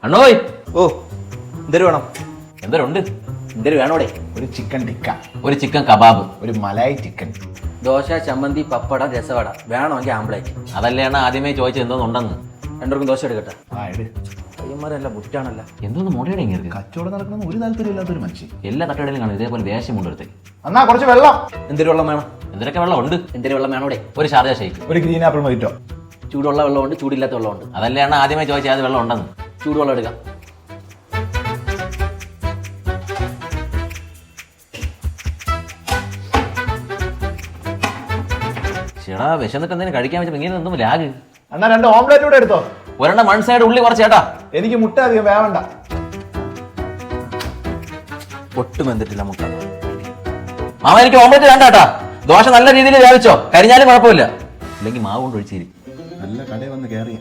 അണ്ണോയ് ഓ എന്തൊരു വേണം? എന്തോരുണ്ട്? എന്തൊരു വേണോടെ? ഒരു ചിക്കൻ ടിക്ക, ഒരു ചിക്കൻ കബാബ്, ഒരു മലായി ചിക്കൻ. ദോശ, ചമ്മന്തി, പപ്പട, രസവട. വേണമെങ്കിൽ ആംപ്ലേറ്റ്. അതല്ലേ അണ്ണ ആദ്യമേ ചോദിച്ചത് എന്തോന്നുണ്ടെന്ന്. രണ്ടുപേർക്കും ദോശ എടുക്കട്ടെ. ആ എട്. പയ്യന്മാരല്ല ബുറ്റാണല്ല. എന്തോന്ന് മുടയുടെ ഇങ്ങനെ കച്ചവടം നടക്കുന്ന ഒരു താല്പര്യമില്ലാത്തൊരു മനുഷ്യൻ. എല്ലാ തട്ടുകടയിലും കാണും ഇതേപോലെ വേഷം കൊണ്ടെടുത്ത്. എന്നാ കുറച്ച് വെള്ളം. എന്തൊരു വെള്ളം വേണം? എന്തൊക്കെ വെള്ളം ഉണ്ട്? എന്തൊരു വെള്ളം വേണോടെ? ഒരു ഷാർജ ഷേക്ക്, ഒരു ഗ്രീൻ ആപ്പിൾ മതിട്ടോ. ചൂടുള്ള വെള്ളമുണ്ട്, ചൂടില്ലാത്ത വെള്ളമുണ്ട്. അതല്ലേ അണ്ണ ആദ്യമേ ചോദിച്ചാൽ അത് വെള്ളം ഉണ്ടെന്ന്. ചൂടുവെള്ളം എടുക്കാം. ചേട്ടാ വിശന്നിട്ട് എന്തെങ്കിലും കഴിക്കാൻ വെച്ചപ്പോൾ ഇങ്ങനെ ഒന്നും ലാഗ്. എന്നാ 2 ഓംലെറ്റ് കൂടെ എടുത്തോ. ഒരെണ്ണം വൺ സൈഡ് ഉള്ളി കുറച്ച് ചേട്ടാ. എനിക്ക് മുട്ട അധികം വേവണ്ട. ഒട്ടും വെന്തിട്ടില്ല മുട്ട. മാമ എനിക്ക് ഓംലെറ്റ് വേണ്ടാട്ടാ. ദോശ നല്ല രീതിയിൽ വേവിച്ചോ, കരിഞ്ഞാലും കുഴപ്പമില്ല. ഇല്ലെങ്കിൽ മാവ് കൊണ്ട് ഒഴിച്ചിരി. നല്ല കടയിൽ വന്ന് കയറിയ